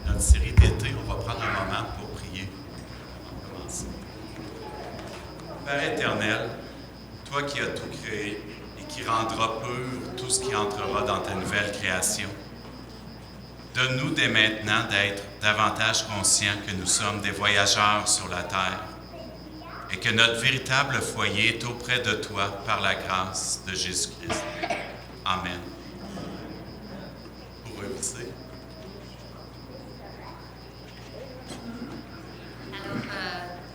notre série d'été. On va prendre un moment pour prier. On va commencer. Père éternel, toi qui as tout créé et qui rendras pur tout ce qui entrera dans ta nouvelle création, donne-nous dès maintenant d'être davantage conscients que nous sommes des voyageurs sur la terre et que notre véritable foyer est auprès de toi par la grâce de Jésus-Christ. Amen. Pour réviser. Alors,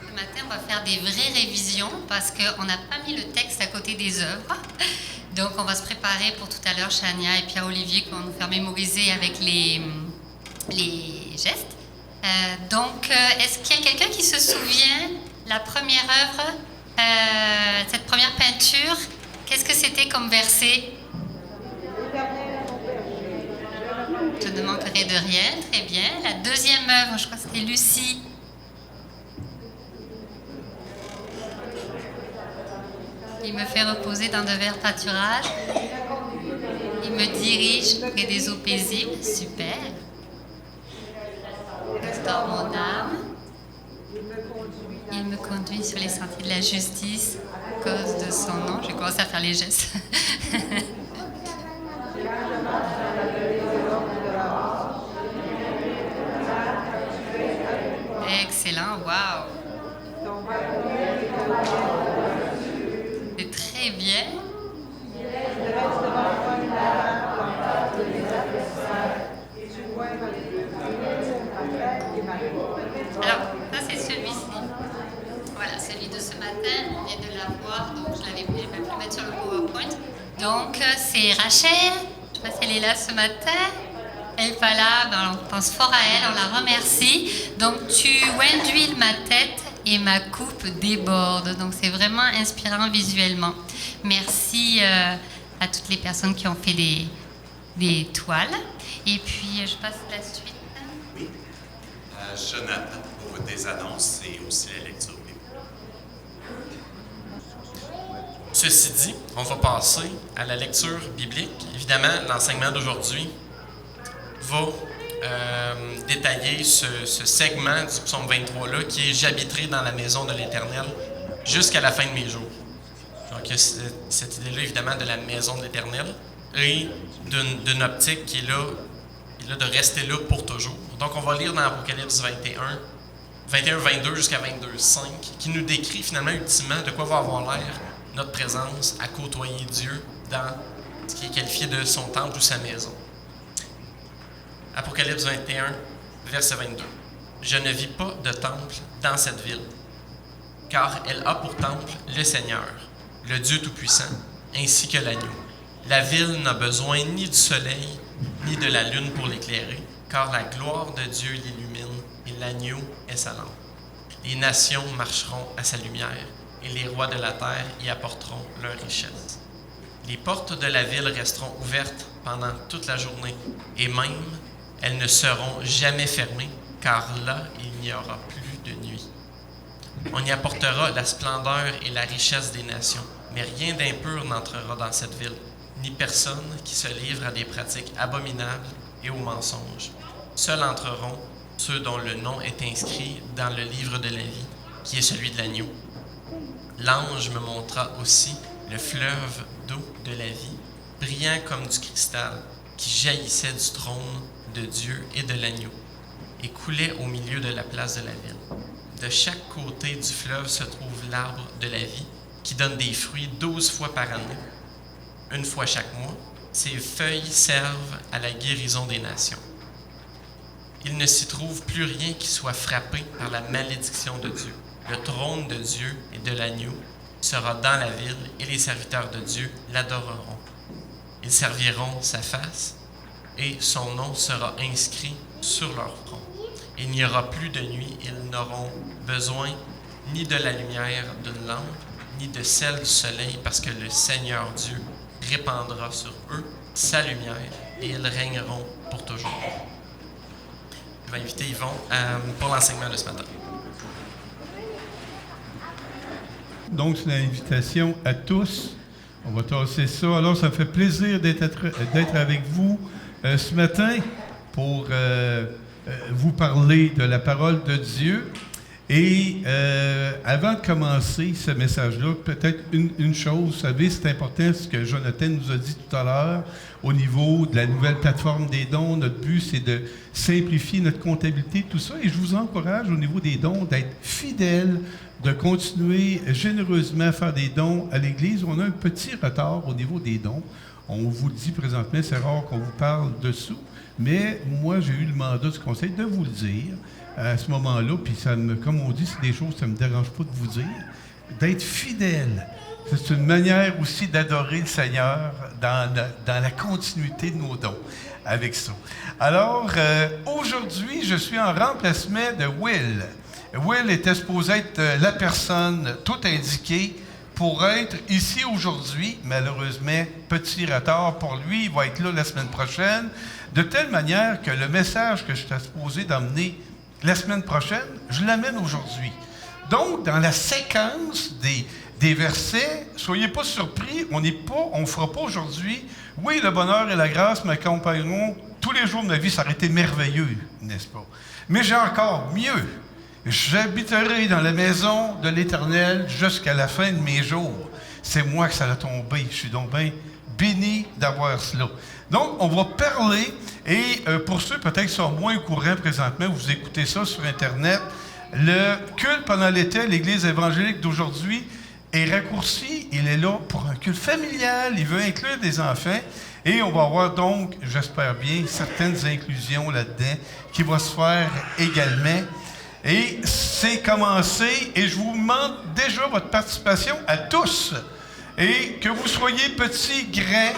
ce matin, on va faire des vraies révisions parce qu'on n'a pas mis le texte à côté des œuvres. Donc, on va se préparer pour tout à l'heure, Chania et Pierre-Olivier, qui vont nous faire mémoriser avec les gestes. Est-ce qu'il y a quelqu'un qui se souvient la première œuvre, cette première peinture, qu'est-ce que c'était comme verset? Je ne manquerai de rien, très bien. La deuxième œuvre, je crois que c'était Lucie. Il me fait reposer dans de verts pâturages. Il me dirige près des eaux paisibles. Super. Restaure mon âme. Il me conduit sur les sentiers de la justice à cause de son nom. J'ai commencé à faire les gestes. Excellent, waouh! C'est très bien. Alors, ça c'est celui-ci. Voilà, celui de ce matin, on vient de l'avoir, donc je l'avais pu le mettre sur le PowerPoint. Donc, c'est Rachel, je ne sais pas si elle est là ce matin. Elle n'est pas là, ben, on pense fort à elle, on la remercie. Donc, tu induis ma tête et ma coupe déborde. Donc, c'est vraiment inspirant visuellement. Merci à toutes les personnes qui ont fait des toiles. Et puis, je passe la suite. Oui. Jonathan, pour des annonces et aussi la lecture. Ceci dit, on va passer à la lecture biblique. Évidemment, l'enseignement d'aujourd'hui va détailler ce segment du psaume 23-là qui est « J'habiterai dans la maison de l'Éternel jusqu'à la fin de mes jours ». Donc, il y a cette idée-là, évidemment, de la maison de l'Éternel et d'une optique qui est là de rester là pour toujours. Donc, on va lire dans Apocalypse 21-22 jusqu'à 22-5, qui nous décrit finalement, ultimement, de quoi va avoir l'air notre présence à côtoyer Dieu dans ce qui est qualifié de son temple ou sa maison. Apocalypse 21, verset 22. « Je ne vis pas de temple dans cette ville, car elle a pour temple le Seigneur, le Dieu Tout-Puissant, ainsi que l'agneau. La ville n'a besoin ni du soleil, ni de la lune pour l'éclairer, car la gloire de Dieu l'illumine et l'agneau est sa lampe. Les nations marcheront à sa lumière, et les rois de la terre y apporteront leur richesse. Les portes de la ville resteront ouvertes pendant toute la journée, et même elles ne seront jamais fermées, car là, il n'y aura plus de nuit. On y apportera la splendeur et la richesse des nations, mais rien d'impur n'entrera dans cette ville, ni personne qui se livre à des pratiques abominables et aux mensonges. Seuls entreront ceux dont le nom est inscrit dans le livre de la vie, qui est celui de l'agneau. L'ange me montra aussi le fleuve d'eau de la vie, brillant comme du cristal, qui jaillissait du trône de Dieu et de l'agneau, et coulait au milieu de la place de la ville. De chaque côté du fleuve se trouve l'arbre de la vie, qui donne des fruits 12 fois par année, une fois chaque mois. Ses feuilles servent à la guérison des nations. Il ne s'y trouve plus rien qui soit frappé par la malédiction de Dieu. Le trône de Dieu et de l'agneau sera dans la ville, et les serviteurs de Dieu l'adoreront. Ils serviront sa face, et son nom sera inscrit sur leur front. Il n'y aura plus de nuit, ils n'auront besoin ni de la lumière d'une lampe, ni de celle du soleil, parce que le Seigneur Dieu répandra sur eux sa lumière, et ils régneront pour toujours. Je vais inviter Yvon pour l'enseignement de ce matin. Donc, c'est une invitation à tous. On va tasser ça. Alors, ça me fait plaisir d'être avec vous ce matin pour vous parler de la parole de Dieu. Et avant de commencer ce message-là, peut-être une chose, vous savez, c'est important ce que Jonathan nous a dit tout à l'heure au niveau de la nouvelle plateforme des dons. Notre but, c'est de simplifier notre comptabilité, tout ça. Et je vous encourage au niveau des dons d'être fidèles, de continuer généreusement à faire des dons à l'Église. On a un petit retard au niveau des dons. On vous le dit présentement, c'est rare qu'on vous parle dessous. Mais moi, j'ai eu le mandat du conseil de vous le dire à ce moment-là. Puis, comme on dit, c'est des choses que ça ne me dérange pas de vous dire. D'être fidèle. C'est une manière aussi d'adorer le Seigneur dans la continuité de nos dons avec ça. Alors, aujourd'hui, je suis en remplacement de Will. Will était supposé être la personne toute indiquée pour être ici aujourd'hui. Malheureusement, petit retard pour lui. Il va être là la semaine prochaine. De telle manière que le message que j'étais supposé d'emmener la semaine prochaine, je l'amène aujourd'hui. Donc, dans la séquence des versets, soyez pas surpris, on ne fera pas aujourd'hui. Oui, le bonheur et la grâce m'accompagneront tous les jours de ma vie. Ça aurait été merveilleux, n'est-ce pas? Mais j'ai encore mieux. J'habiterai dans la maison de l'Éternel jusqu'à la fin de mes jours. C'est moi que ça a tombé. Je suis donc bien béni d'avoir cela. Donc, on va parler, et pour ceux peut-être qui sont moins au courant présentement, vous écoutez ça sur Internet, le culte pendant l'été, l'Église évangélique d'aujourd'hui est raccourci. Il est là pour un culte familial. Il veut inclure des enfants. Et on va avoir donc, j'espère bien, certaines inclusions là-dedans qui vont se faire également. Et c'est commencé, et je vous demande déjà votre participation à tous. Et que vous soyez petits, grands,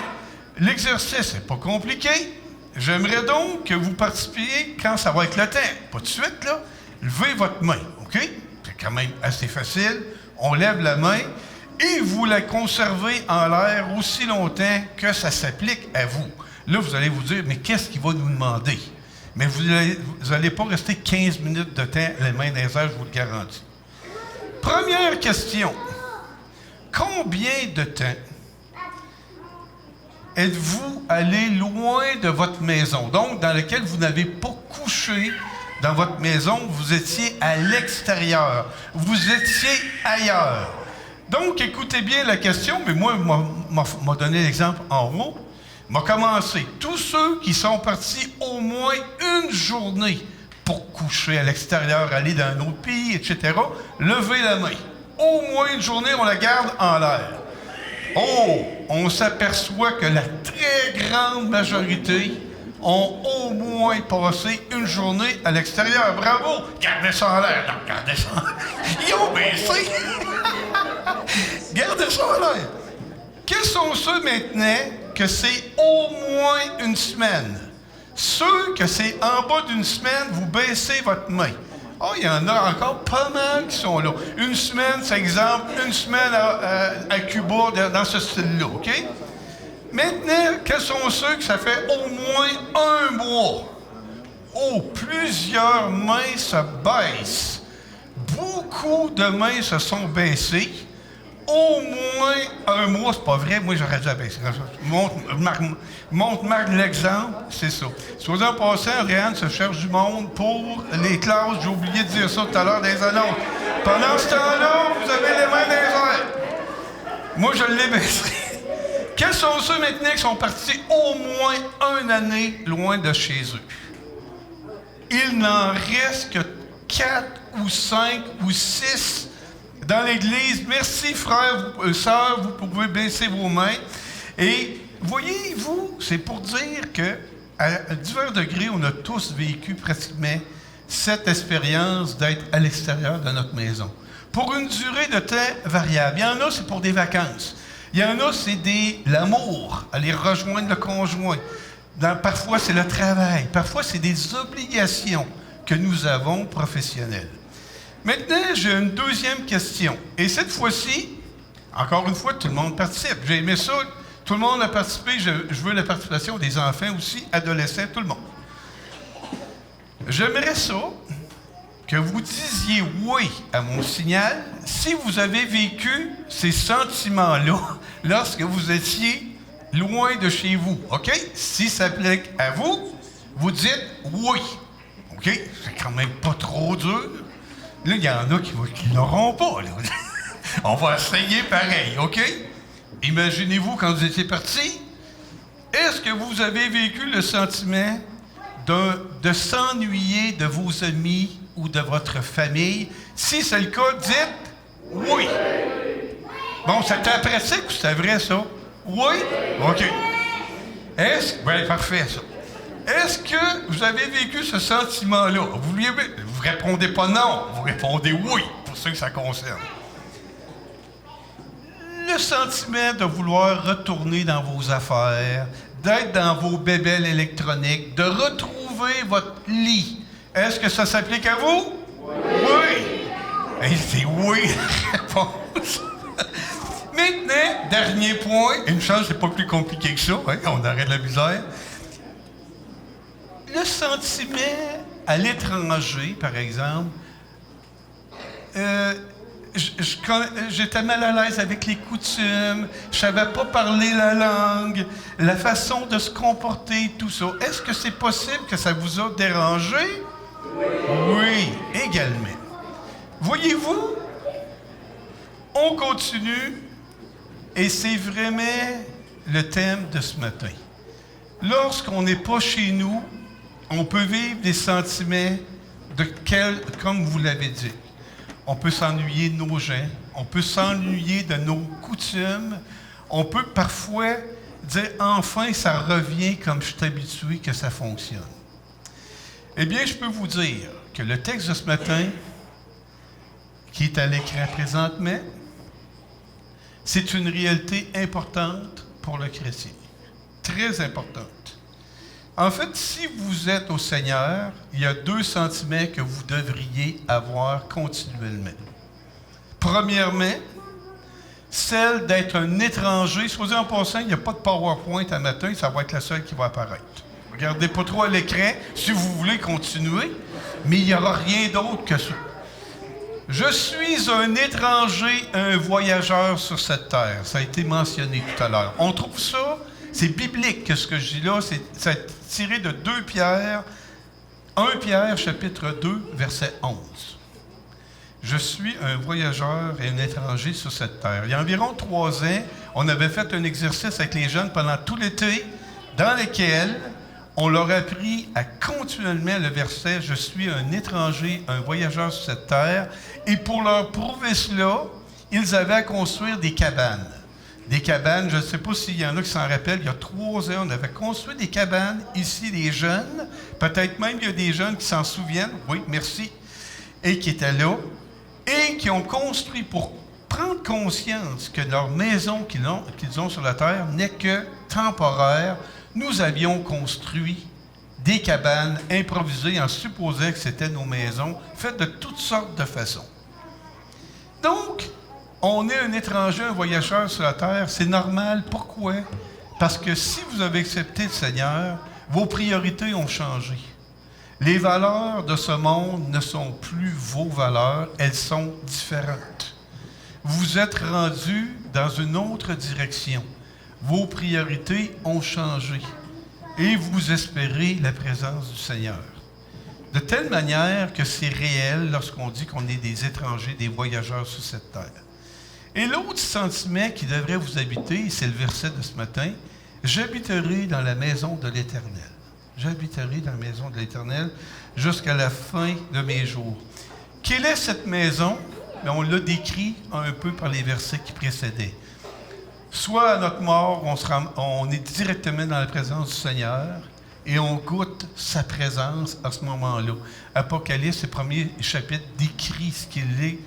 l'exercice n'est pas compliqué. J'aimerais donc que vous participiez quand ça va être le temps. Pas tout de suite, là. Levez votre main, OK? C'est quand même assez facile. On lève la main et vous la conservez en l'air aussi longtemps que ça s'applique à vous. Là, vous allez vous dire, mais qu'est-ce qu'il va nous demander? Mais vous n'allez pas rester 15 minutes de temps les mains dans les airs, je vous le garantis. Première question. Combien de temps êtes-vous allé loin de votre maison? Donc, dans lequel vous n'avez pas couché dans votre maison, vous étiez à l'extérieur. Vous étiez ailleurs. Donc, écoutez bien la question, mais moi, m'a donné l'exemple en haut. M'a commencé. Tous ceux qui sont partis au moins une journée pour coucher à l'extérieur, aller dans un autre pays, etc., levez la main. Au moins une journée, on la garde en l'air. Oh, on s'aperçoit que la très grande majorité ont au moins passé une journée à l'extérieur. Bravo! Gardez ça en l'air. Non, gardez ça en l'air. Ils ont baissé. Gardez ça en l'air. Quels sont ceux maintenant que c'est au moins une semaine. Ceux que c'est en bas d'une semaine, vous baissez votre main. Oh, il y en a encore pas mal qui sont là. Une semaine, c'est exemple, une semaine à Cuba, dans ce style-là, OK? Maintenant, quels sont ceux que ça fait au moins un mois? Oh, plusieurs mains se baissent. Beaucoup de mains se sont baissées. Au moins un mois, c'est pas vrai, moi j'aurais dû abaisser. Montre-Marc l'exemple, c'est ça. Soit en passant, Réanne se cherche du monde pour les classes, j'ai oublié de dire ça tout à l'heure dans les annonces. Pendant ce temps-là, vous avez les mains dans les airs. Moi, je l'ai baissé. Quels sont ceux maintenant qui sont partis au moins une année loin de chez eux? Il n'en reste que 4 ou 5 ou 6 dans l'Église. Merci, frères, sœurs, vous pouvez baisser vos mains. Et voyez-vous, c'est pour dire que à divers degrés, on a tous vécu pratiquement cette expérience d'être à l'extérieur de notre maison. Pour une durée de temps variable. Il y en a, c'est pour des vacances. Il y en a, c'est l'amour, aller rejoindre le conjoint. Parfois, c'est le travail. Parfois, c'est des obligations que nous avons professionnelles. Maintenant, j'ai une deuxième question. Et cette fois-ci, encore une fois, tout le monde participe. J'ai aimé ça. Tout le monde a participé. Je veux la participation des enfants aussi, adolescents, tout le monde. J'aimerais ça que vous disiez oui à mon signal si vous avez vécu ces sentiments-là lorsque vous étiez loin de chez vous. OK? Si ça s'applique à vous, vous dites oui. OK? C'est quand même pas trop dur. Là, il y en a qui l'auront pas. Là. On va essayer pareil, OK? Imaginez-vous quand vous étiez parti. Est-ce que vous avez vécu le sentiment de s'ennuyer de vos amis ou de votre famille? Si c'est le cas, dites oui. Bon, c'était après ça que c'était vrai, ça? Oui? OK. Bien, parfait, ça. Est-ce que vous avez vécu ce sentiment-là? Vous répondez pas non, vous répondez oui, pour ceux que ça concerne. Le sentiment de vouloir retourner dans vos affaires, d'être dans vos bébelles électroniques, de retrouver votre lit. Est-ce que ça s'applique à vous? Oui! Et c'est oui, la réponse. Maintenant, dernier point, une chance, c'est pas plus compliqué que ça, hein? On arrête la misère. Le sentiment à l'étranger, par exemple, j'étais mal à l'aise avec les coutumes, je savais pas parler la langue, la façon de se comporter, tout ça. Est-ce que c'est possible que ça vous a dérangé? Oui, également. Voyez-vous, on continue, et c'est vraiment le thème de ce matin. Lorsqu'on n'est pas chez nous, on peut vivre des sentiments comme vous l'avez dit. On peut s'ennuyer de nos gens, on peut s'ennuyer de nos coutumes, on peut parfois dire « enfin, ça revient comme je suis habitué que ça fonctionne ». Eh bien, je peux vous dire que le texte de ce matin, qui est à l'écran présentement, c'est une réalité importante pour le chrétien, très importante. En fait, si vous êtes au Seigneur, il y a 2 sentiments que vous devriez avoir continuellement. Premièrement, celle d'être un étranger. Soit en passant, il n'y a pas de PowerPoint à matin, ça va être la seule qui va apparaître. Regardez pas trop à l'écran si vous voulez continuer, mais il n'y aura rien d'autre que ça. Je suis un étranger, un voyageur sur cette terre. Ça a été mentionné tout à l'heure. On trouve ça, c'est biblique ce que je dis là, c'est tiré de 2 Pierre, 1 Pierre, chapitre 2, verset 11. Je suis un voyageur et un étranger sur cette terre. Il y a environ 3 ans, on avait fait un exercice avec les jeunes pendant tout l'été, dans lequel on leur a appris à continuellement le verset « Je suis un étranger, un voyageur sur cette terre ». Et pour leur prouver cela, ils avaient à construire des cabanes. Des cabanes, je ne sais pas s'il y en a qui s'en rappellent, il y a 3 ans, on avait construit des cabanes, ici, les jeunes. Peut-être même il y a des jeunes qui s'en souviennent, oui, merci, et qui étaient là, et qui ont construit pour prendre conscience que leur maison qu'ils ont sur la terre n'est que temporaire, nous avions construit des cabanes improvisées en supposant que c'était nos maisons, faites de toutes sortes de façons. Donc, on est un étranger, un voyageur sur la terre, c'est normal. Pourquoi? Parce que si vous avez accepté le Seigneur, vos priorités ont changé. Les valeurs de ce monde ne sont plus vos valeurs, elles sont différentes. Vous êtes rendus dans une autre direction. Vos priorités ont changé et vous espérez la présence du Seigneur. De telle manière que c'est réel lorsqu'on dit qu'on est des étrangers, des voyageurs sur cette terre. Et l'autre sentiment qui devrait vous habiter, c'est le verset de ce matin, « J'habiterai dans la maison de l'Éternel. » J'habiterai dans la maison de l'Éternel jusqu'à la fin de mes jours. Quelle est cette maison? Bien, on l'a décrit un peu par les versets qui précédaient. Soit à notre mort, on est directement dans la présence du Seigneur et on goûte sa présence à ce moment-là. Apocalypse, le premier chapitre, décrit ce qu'il est,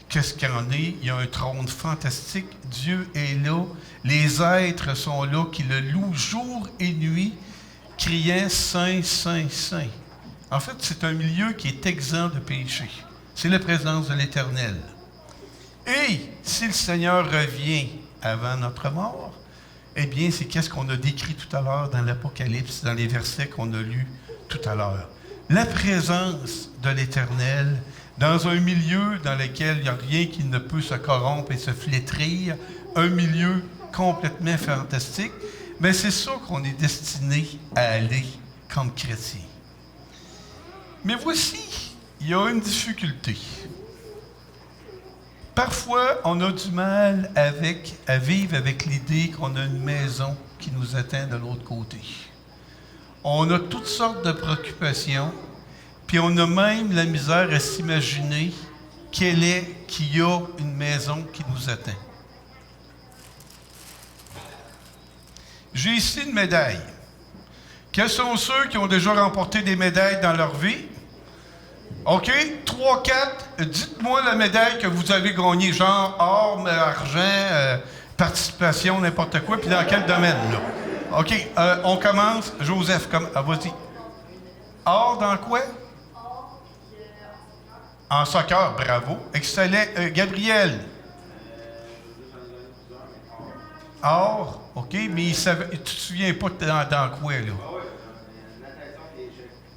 qu'est-ce qu'il en est. Il y a un trône fantastique. Dieu est là. Les êtres sont là qui le louent jour et nuit, criant « Saint, Saint, Saint ». En fait, c'est un milieu qui est exempt de péché. C'est la présence de l'Éternel. Et si le Seigneur revient avant notre mort, eh bien, c'est qu'est-ce qu'on a décrit tout à l'heure dans l'Apocalypse, dans les versets qu'on a lus tout à l'heure. La présence de l'Éternel dans un milieu dans lequel il n'y a rien qui ne peut se corrompre et se flétrir, un milieu complètement fantastique, mais c'est ça qu'on est destiné à aller comme chrétien. Mais voici, il y a une difficulté. Parfois, on a du mal à vivre avec l'idée qu'on a une maison qui nous attend de l'autre côté. On a toutes sortes de préoccupations, puis on a même la misère à s'imaginer qu'il y a une maison qui nous attend. J'ai ici une médaille. Quels sont ceux qui ont déjà remporté des médailles dans leur vie? OK? 3, 4, dites-moi la médaille que vous avez gagnée, genre or, argent, participation, n'importe quoi, puis dans quel domaine, là? OK, on commence. Joseph, vas-y. Or dans quoi? En soccer, bravo. Excellent. Gabriel? Or, OK, mais tu ne te souviens pas dans quoi, là?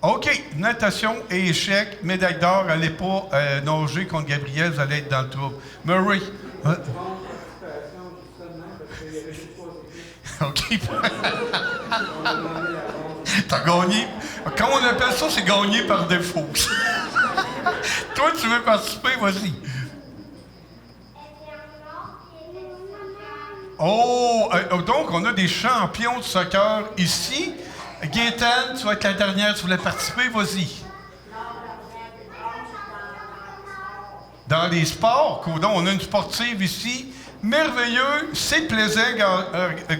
OK, natation et échec, médaille d'or, allez pas nager contre Gabriel, vous allez être dans le trouble. Murray. OK. T'as gagné. Quand on appelle ça, c'est gagné par défaut. Toi, tu veux participer, vas-y. Oh, donc on a des champions de soccer ici. Gaétane, tu vas être la dernière, tu voulais participer, vas-y. Dans les sports, Coudon, on a une sportive ici. Merveilleux, c'est plaisant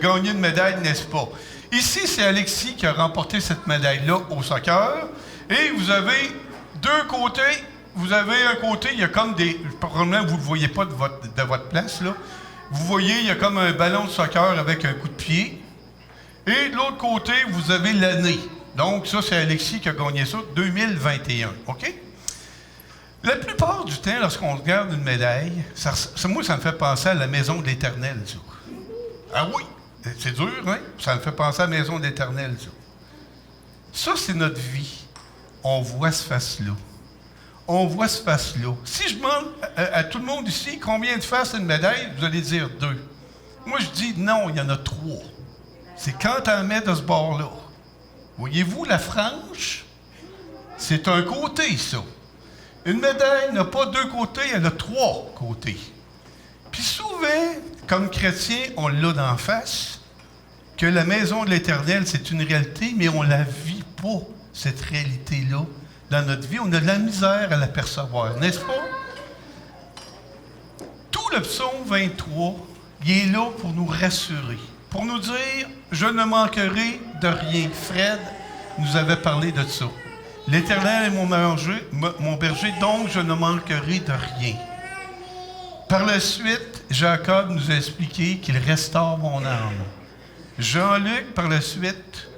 gagner une médaille, n'est-ce pas? Ici, c'est Alexis qui a remporté cette médaille-là au soccer. Et vous avez deux côtés. Vous avez un côté, il y a comme des... Probablement, vous ne le voyez pas de votre place, là. Vous voyez, il y a comme un ballon de soccer avec un coup de pied. Et de l'autre côté, vous avez l'année. Donc, ça, c'est Alexis qui a gagné ça, 2021. OK? La plupart du temps, lorsqu'on regarde une médaille, moi, ça me fait penser à la maison de l'Éternel, ça. Ah oui! C'est dur, hein? Ça me fait penser à la maison de l'Éternel, ça. Ça, c'est notre vie. On voit ce face-là. On voit ce face-là. Si je demande à tout le monde ici combien de faces a une médaille, vous allez dire 2. Moi, je dis non, il y en a 3. C'est quand tu en mets de ce bord-là. Voyez-vous, la frange, c'est un côté, ça. Une médaille n'a pas 2 côtés, elle a 3 côtés. Puis souvent, comme chrétien, on l'a d'en face, que la maison de l'Éternel, c'est une réalité, mais on ne la vit pas, cette réalité-là, dans notre vie. On a de la misère à l'apercevoir, n'est-ce pas? Tout le psaume 23, il est là pour nous rassurer. Pour nous dire, je ne manquerai de rien. Fred nous avait parlé de ça. L'Éternel est mon berger, donc je ne manquerai de rien. Par la suite, Jacob nous a expliqué qu'il restaure mon âme. Jean-Luc, par la suite,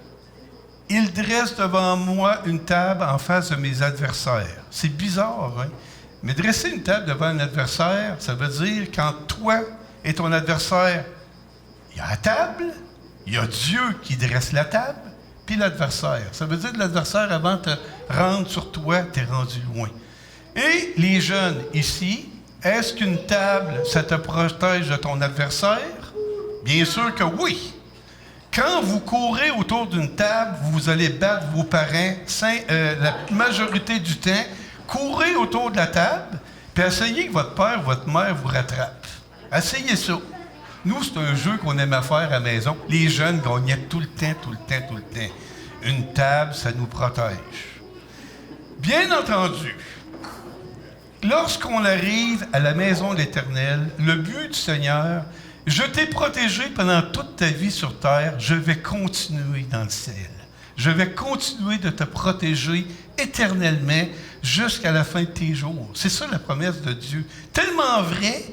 il dresse devant moi une table en face de mes adversaires. C'est bizarre, hein? Mais dresser une table devant un adversaire, ça veut dire quand toi et ton adversaire, il y a la table, il y a Dieu qui dresse la table, puis l'adversaire. Ça veut dire que l'adversaire, avant de te rendre sur toi, t'es rendu loin. Et les jeunes ici, est-ce qu'une table, ça te protège de ton adversaire? Bien sûr que oui. Quand vous courez autour d'une table, vous allez battre vos parents la majorité du temps. Courez autour de la table, puis essayez que votre père ou votre mère vous rattrape. Essayez ça. Nous, c'est un jeu qu'on aimait faire à la maison. Les jeunes gagnaient tout le temps. Une table, ça nous protège. Bien entendu, lorsqu'on arrive à la maison de l'Éternel, le but du Seigneur, je t'ai protégé pendant toute ta vie sur terre, je vais continuer dans le ciel. Je vais continuer de te protéger éternellement jusqu'à la fin de tes jours. C'est ça la promesse de Dieu. Tellement vrai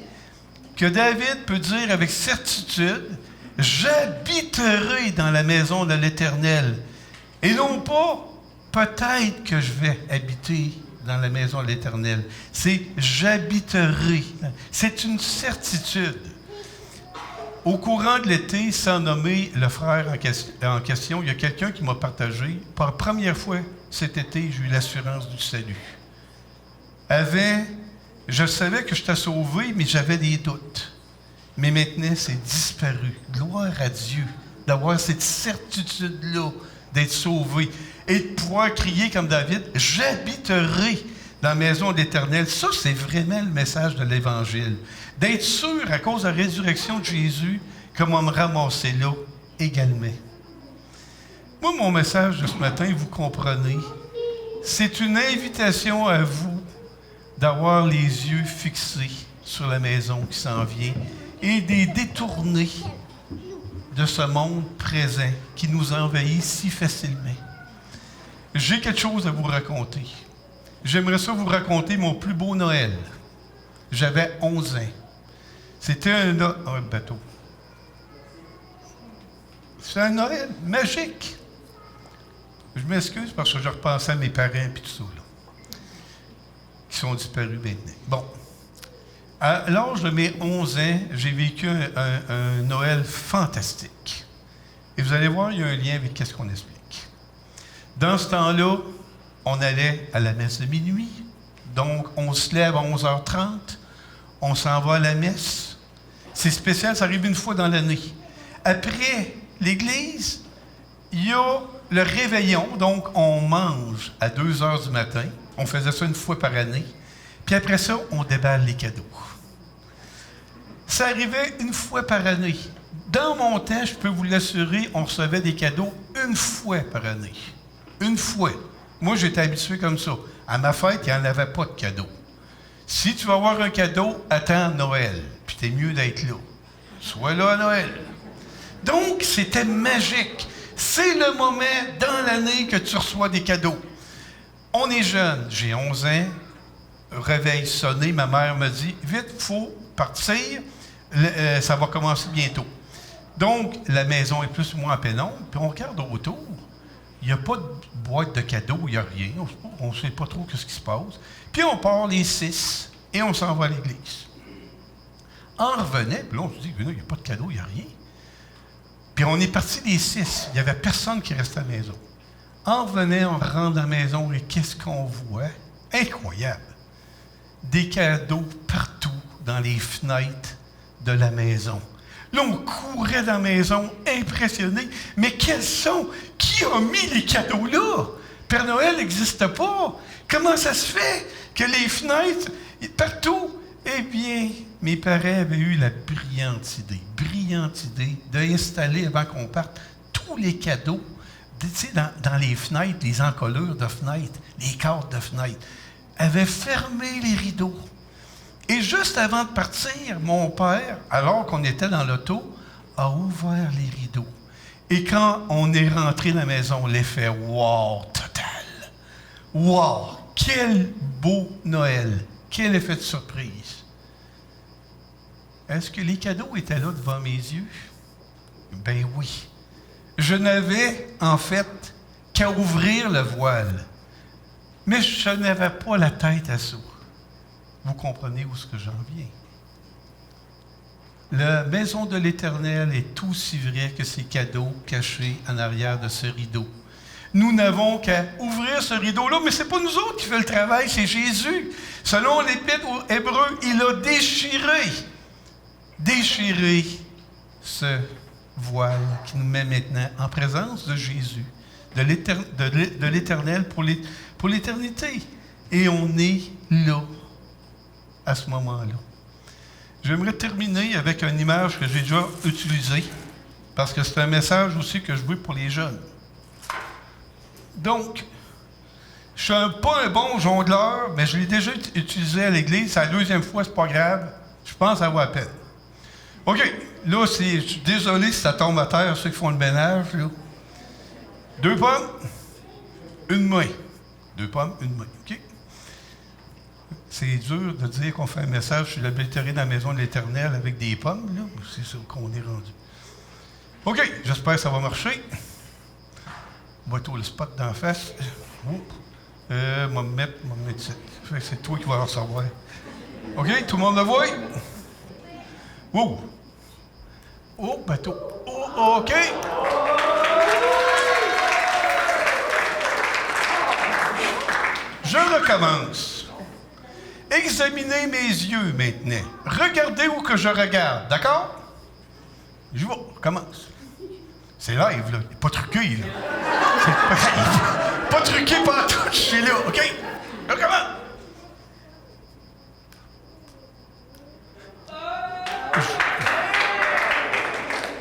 que David peut dire avec certitude, « J'habiterai dans la maison de l'Éternel. » Et non pas, peut-être que je vais habiter dans la maison de l'Éternel. C'est « j'habiterai ». C'est une certitude. Au courant de l'été, sans nommer le frère en question, il y a quelqu'un qui m'a partagé, pour la première fois cet été, j'ai eu l'assurance du salut. Avant, je savais que j'étais sauvé, mais j'avais des doutes. Mais maintenant, c'est disparu. Gloire à Dieu d'avoir cette certitude-là d'être sauvé et de pouvoir crier comme David, « J'habiterai dans la maison de l'Éternel. » Ça, c'est vraiment le message de l'Évangile. D'être sûr, à cause de la résurrection de Jésus, qu'on va me ramasser là également. Moi, mon message de ce matin, vous comprenez, c'est une invitation à vous d'avoir les yeux fixés sur la maison qui s'en vient et des détourner de ce monde présent qui nous envahit si facilement. J'ai quelque chose à vous raconter. J'aimerais ça vous raconter mon plus beau Noël. J'avais 11 ans. C'était un bateau. C'est un Noël magique. Je m'excuse parce que je repensais à mes parents et tout ça, là, qui sont disparus maintenant. Bon. À l'âge de mes 11 ans, j'ai vécu un Noël fantastique. Et vous allez voir, il y a un lien avec ce qu'on explique. Dans ce temps-là, on allait à la messe de minuit. Donc, on se lève à 11h30. On s'en va à la messe. C'est spécial, ça arrive une fois dans l'année. Après l'église, il y a le réveillon. Donc, on mange à 2h du matin. On faisait ça une fois par année. Puis après ça, on déballe les cadeaux. Ça arrivait une fois par année. Dans mon temps, je peux vous l'assurer, on recevait des cadeaux une fois par année. Une fois. Moi, j'étais habitué comme ça. À ma fête, il n'y en avait pas de cadeaux. Si tu vas avoir un cadeau, attends Noël. Puis t'es mieux d'être là. Sois là à Noël. Donc, c'était magique. C'est le moment dans l'année que tu reçois des cadeaux. On est jeune. J'ai 11 ans. Réveil sonné. Ma mère me dit, vite, il faut partir. Ça va commencer bientôt. Donc, la maison est plus ou moins en pénombre. Puis on regarde autour. Il n'y a pas de boîte de cadeaux, il n'y a rien. On ne sait pas trop ce qui se passe. Puis on part les 6 et on s'en va à l'église. On revenait, puis là on se dit, il n'y a pas de cadeaux, il n'y a rien. Puis on est parti les 6. Il n'y avait personne qui restait à la maison. On revenait, on rentre à la maison et qu'est-ce qu'on voit? Incroyable! Des cadeaux partout dans les fenêtres de la maison. Là, on courait dans la maison, impressionné. Mais quels sont? Qui a mis les cadeaux là? Père Noël n'existe pas. Comment ça se fait que les fenêtres, partout? Eh bien, mes parents avaient eu la brillante idée d'installer, avant qu'on parte, tous les cadeaux, tu sais, dans les fenêtres, les encolures de fenêtres, les cadres de fenêtres, avaient fermé les rideaux. Et juste avant de partir, mon père, alors qu'on était dans l'auto, a ouvert les rideaux. Et quand on est rentré dans la maison, l'effet « wow » total. Wow! Quel beau Noël! Quel effet de surprise! Est-ce que les cadeaux étaient là devant mes yeux? Ben oui. Je n'avais, en fait, qu'à ouvrir le voile. Mais je n'avais pas la tête à ça. Vous comprenez où ce que j'en viens? La maison de l'Éternel est aussi vraie que ses cadeaux cachés en arrière de ce rideau. Nous n'avons qu'à ouvrir ce rideau-là, mais ce n'est pas nous autres qui fait le travail, c'est Jésus. Selon l'Épître aux Hébreux, il a déchiré ce voile qui nous met maintenant en présence de Jésus, de l'Éternel pour l'éternité. Et on est là, à ce moment-là. J'aimerais terminer avec une image que j'ai déjà utilisée, parce que c'est un message aussi que je veux pour les jeunes. Donc, je ne suis pas un bon jongleur, mais je l'ai déjà utilisé à l'église. C'est la deuxième fois, c'est pas grave. Je pense avoir à peine. OK, là, je suis désolé si ça tombe à terre, ceux qui font le ménage, là. 2 pommes, une main. 2 pommes, une main. OK? C'est dur de dire qu'on fait un message sur l'habiterie dans la maison de l'Éternel avec des pommes, là. C'est ça qu'on est rendu. OK, j'espère que ça va marcher. Va-toi le spot d'en face. Me mettre ici. C'est toi qui vas en savoir. OK, tout le monde le voit? Oh! Oh, bateau. Oh, OK. Je recommence. Examinez mes yeux maintenant. Regardez où que je regarde, d'accord? Je vais, commence. C'est live, là. Pas truqué, là. C'est pas truqué, pas tout. Je suis là, OK? Là, comment?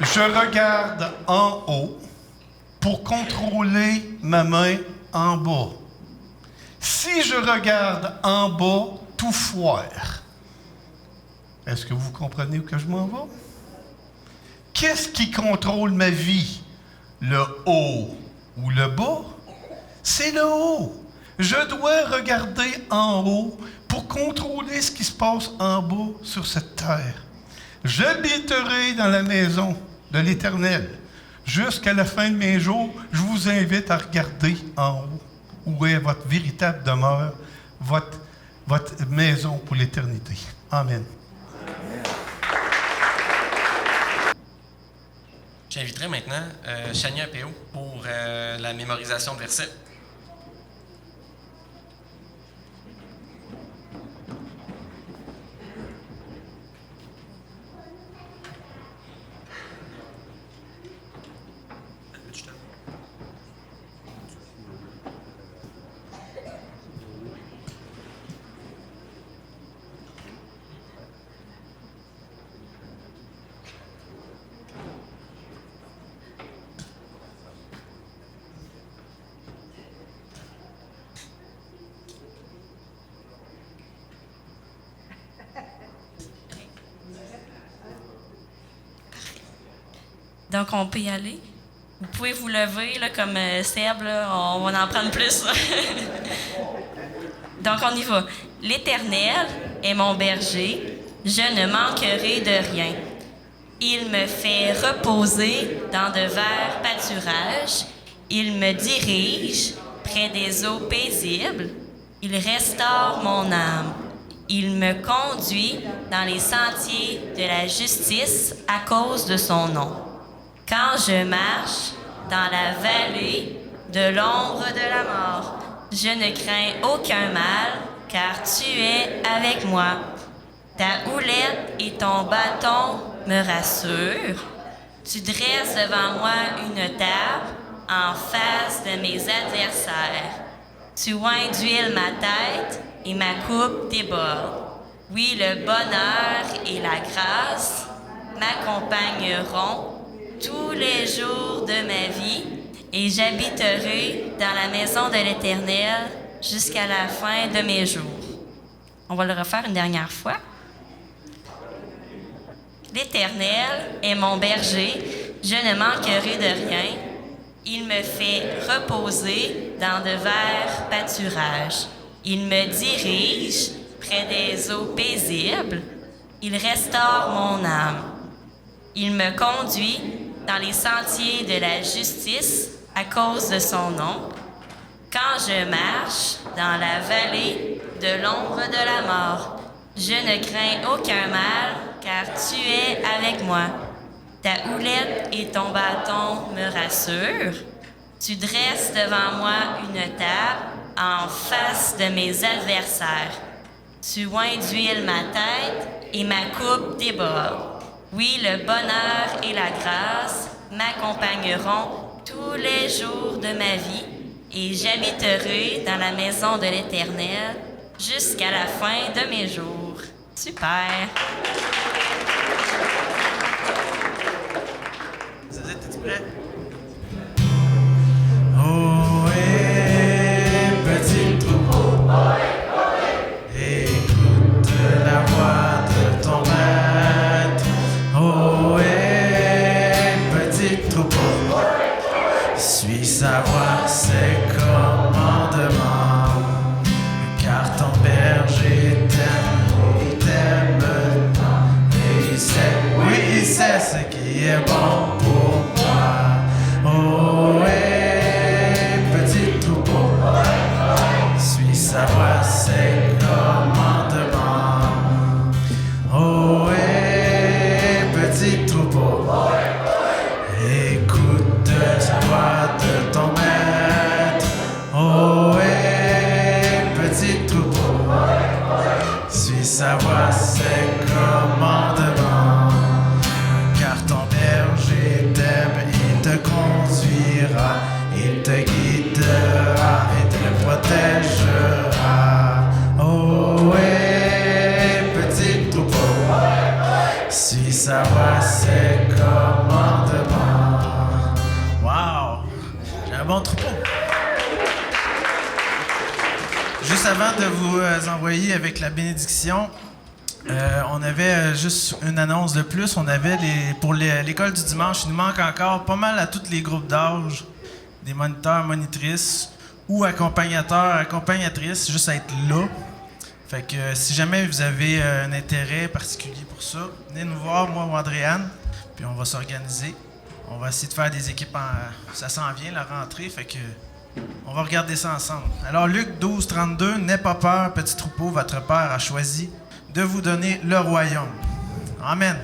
Je regarde en haut pour contrôler ma main en bas. Si je regarde en bas, tout foire. Est-ce que vous comprenez où que je m'en vais? Qu'est-ce qui contrôle ma vie? Le haut ou le bas? C'est le haut. Je dois regarder en haut pour contrôler ce qui se passe en bas sur cette terre. J'habiterai dans la maison de l'Éternel jusqu'à la fin de mes jours. Je vous invite à regarder en haut où est votre véritable demeure, votre maison pour l'éternité. Amen. J'inviterai maintenant Chania Péo pour la mémorisation de versets. Donc, on peut y aller. Vous pouvez vous lever, là, comme Seb, là, on va en prendre plus. Donc, on y va. L'Éternel est mon berger, je ne manquerai de rien. Il me fait reposer dans de verts pâturages. Il me dirige près des eaux paisibles. Il restaure mon âme. Il me conduit dans les sentiers de la justice à cause de son nom. Quand je marche dans la vallée de l'ombre de la mort, je ne crains aucun mal, car tu es avec moi. Ta houlette et ton bâton me rassurent. Tu dresses devant moi une table en face de mes adversaires. Tu oins d'huile ma tête et ma coupe déborde. Oui, le bonheur et la grâce m'accompagneront tous les jours de ma vie, et j'habiterai dans la maison de l'Éternel jusqu'à la fin de mes jours. On va le refaire une dernière fois. L'Éternel est mon berger, je ne manquerai de rien. Il me fait reposer dans de verts pâturages. Il me dirige près des eaux paisibles. Il restaure mon âme. Il me conduit dans les sentiers de la justice à cause de son nom. Quand je marche dans la vallée de l'ombre de la mort, je ne crains aucun mal, car tu es avec moi. Ta houlette et ton bâton me rassurent. Tu dresses devant moi une table en face de mes adversaires. Tu oins d'huile ma tête et ma coupe déborde. Oui, le bonheur et la grâce m'accompagneront tous les jours de ma vie et j'habiterai dans la maison de l'Éternel jusqu'à la fin de mes jours. Super! T'es-tu prêt? Oh, et petit troupeau, écoute la voix de ton maître. Oh, et petit troupeau, suis sa voix, ses commandements, car ton berger t'aime tant, et il sait, oui, il sait ce qui est bon pour toi. Oh, et petit troupeau, suis sa voix, ses commandements. Oh, et petit troupeau, écoute sa voix de ton maître. Oh, et petit troupeau, suis sa voix, ses commandements, car ton berger t'aime, il te conduira, il te guidera et te protégera. Oh, et petit troupeau, suis sa voix, ses commandements. Wow! J'ai un bon troupeau. Juste avant de vous envoyer avec la bénédiction, on avait juste une annonce de plus. On avait pour l'école du dimanche, il nous manque encore pas mal à tous les groupes d'âge, des moniteurs, monitrices ou accompagnateurs, accompagnatrices, juste à être là. Fait que si jamais vous avez un intérêt particulier pour ça, venez nous voir, moi ou Andréane, puis on va s'organiser. On va essayer de faire des équipes ça s'en vient, la rentrée, fait que on va regarder ça ensemble. Alors Luc 12, 32, n'aie pas peur, petit troupeau, votre Père a choisi de vous donner le royaume. Amen.